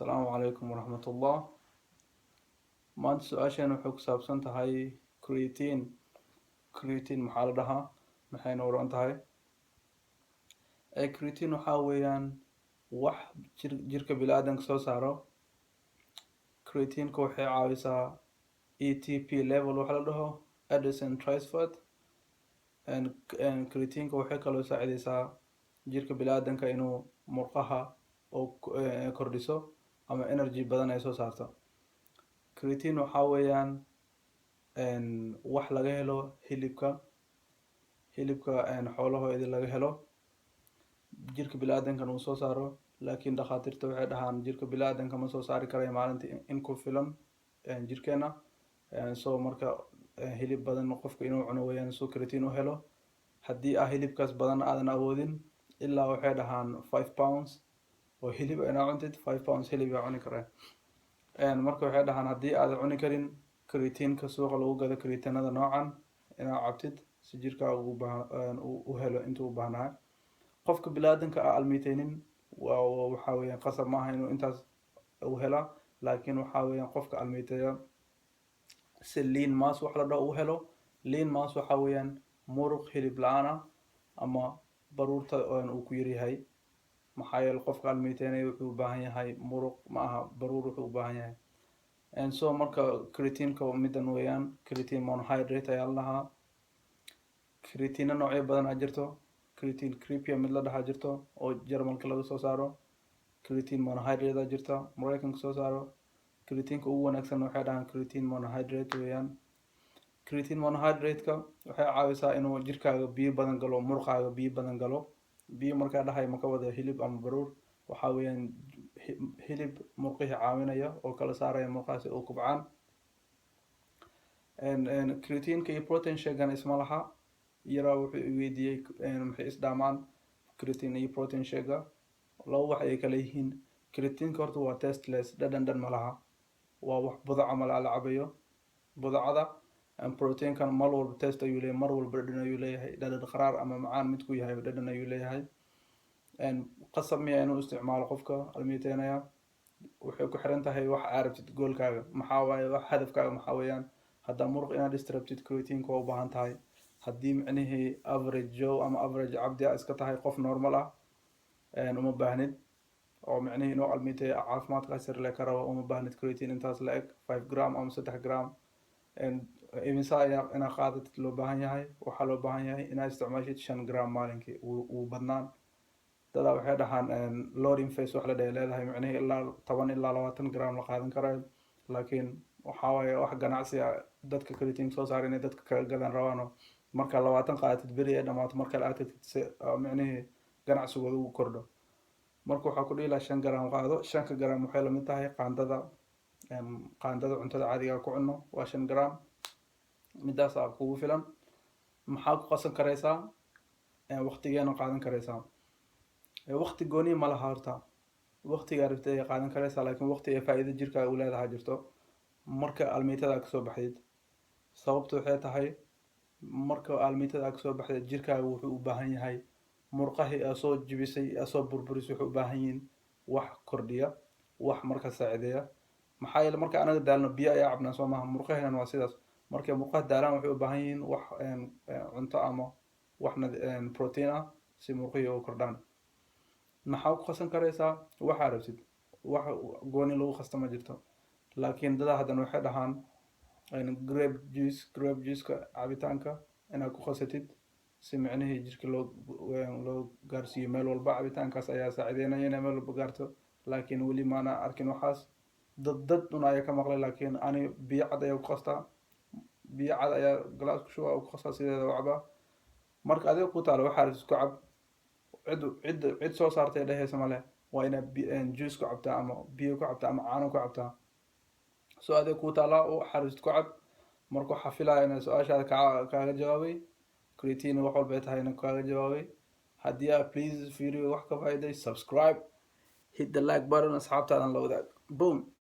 السلام عليكم ورحمة الله. maanta su-aasheena waxay ku saabsan tahay creatine maxaa la dhahaa, maxayna oran tahay. Creatine waxaa weeyaan wax jirka bini'aadanka soo saaro. Creatineka waxay caawisaa ATP level waxa la dhaho, adenosine triphosphate. Creatineka waxay kaloo saacidaysaa jirka bini'aadanka inuu murqaha oo kordhiso ama energy badan ay soo saarto. Creatine waxaa weeyaan wax laga helo hilibka xoolahooda laga helo, jirka bini'aadankan uu soo saaro, laakiin dhakhaatiirta waxay dhahaan jirka bini'aadanka ma soo saari karayo maalintii in ku filan jirkeena. So marka hilib badan qofka inuu cuno weeyaan soo creatine u helo. Haddii hilibkaas badan aadan awoodin, ilaa waxay dhahaan 5 pounds oo hilib inaa cuntid, 5 pounds hilib aa cuni karaa. Marka waxay dhahaan haddii aadan cuni karin, creatineka suuqa lagu gado creatinada noocan inaa cabtid si jirkaaga u helo intuu u baahnahay. Qofka bini'aadanka almiteynin waxaa weeyaan qasab maaha inuu intaas u hela, laakiin waxaa weeyaan qofka almiteeya si lean mass wax la dhaho u helo. Lean mass waxaa weeyaan muruq hilib la'aan ah ama baruurta uu ku yar yahay. maxaa yeelay qofka almiteynaya wuxuu u baahan yahay muruq ma aha baruur wuxuu u baahan yahay. So marka creatineka midan weeyaan creatine monohydrate ayaa la dhahaa. Creatine noocyo badan aa jirto. Creatine creepia mid la dhahaa jirto oo Jarmalka laga soo saaro. Creatine monohydrate aa jirta Mareykanka soo saaro. Creatineka ugu wanaagsan waxay dhahaan creatine monohydrate weeyaan. Creatine monohydrate-ka waxay caawisaa inuu jirkaaga biyo badan galo, murqaaga biyo badan galo. biyo markaa dhahay ma ka wada hilib ama baruur, waxaa weeyaan hilib murqihii caawinaya oo kala saaraya murqahaasi oo kubcaan. Creatineka iyo protein shakegan isma laha. yaraa wuxuu i weydiiyey maxay isdhaamaan creatine iyo protein shake-ga. laba wax ay kala yihiin. Creatineka horta waa tasteless, dhadhan ma laha, waa wax budaca ma la cabayo budacada. Proteinkan mar walba taste ayuu leeyahay, mar walba dhadhan ayuu leeyahay, dhadhan qaraar ama macaan midku yahay dhadhan ayuu leeyahay. qasab miya inuu isticmaalo qofka almiteynaya, waxay ku xiran tahay wax aad rabtid goolkaaga maxaa waaye, wax hadafkaaga maxaa weeyaan. haddaa muruq inaad istirabtid creatineka waa u baahan tahay. haddii micnihii average Joe ama average cabdi iska tahay qof normal ah, uma baahnid oo micnihii inuu almiteeya caafimaadka sare le ka rabo, uma baahnid creatine intaas la eg 5 gram ama 3 gram. imisa inaa qaadatid loo baahan yahay. waxaa loo baahan yahay inaad isticmaashid 5 gram maalinkii uu badnaan. dadaa waxay dhahaan loading phase wax la dhahay leedahay, micnihii ilaa 10 ilaa 20 gram la qaadan karayo. laakiin waxaa waaye wax ganacsi ah dadka creatine soo saar inay dadka kaga gadan rabaano marka 20 qaadatid beri ay dhamaato marka la aatid micnihii ganacsigooda ugu kordho. marka waxaa ku dhihi lahaa 5 gram qaado. 5 gram waxay la mid tahay qaandada cuntada caadiga ku cunno waa 5 gram. midaas aa kugu filan. maxaa ku qasan karaysaa, waqtigeena qaadan karaysaa. waqti gooni ma laha horta, waqtigaa rabtay ay qaadan karaysaa, laakiin waqti ay faa'iido jirkaaga u leedahay jirto marka almitada ka soo baxdid. sababtu waxay tahay marka almitada ka soo baxdid jirkaaga wuxuu u baahan yahay murqahii aa soo jibisay aa soo burburisay wuxuu u baahan yihiin wax kordhiya, wax marka saacideeya. maxaa yeelay marka anaga daalno biyo ayaa cabnaa soo maaha, murqaheena waa sidaas. markay murqaha daalaan waxay u baahan yihiin wax cunto ama wax protein ah si murqihii u kordhaan. maxaa ku qasan karaysaa waxaa rabtid, wax gooni lagu qasta ma jirto. laakiin dadaa haddana waxay dhahaan grape juice-ka cabitaanka inaad ku qasatid si micnihii jirka loo gaarsiiyo meel walba. cabitaankaas ayaa saacideynaya inay meel walba gaarto, laakiin weli maana arkin waxaas. dad un ayaa ka maqlay, laakiin ani biyo cad ayaa ku qastaa. biyo cad ayaa galaas ku shuba ku qastaa sideeda u cabaa. marka adiga ku taalo waxaa rabtid ku cab. cid soo saartay dhehaysa male waa inaad juice ku cabtaa ama biyo ku cabtaa ama caano ku cabtaa. so adiga ku taala waxaa rabtid ku cab. marka waxaa filaya inay su-aashaada kaaga jawaabay. creatine wax walba ay tahay inay kaaga jawaabay. haddii aad please video wax ka faa'iiday, subscribe, hit the like button, asxaabtaadan la wadaag. boom.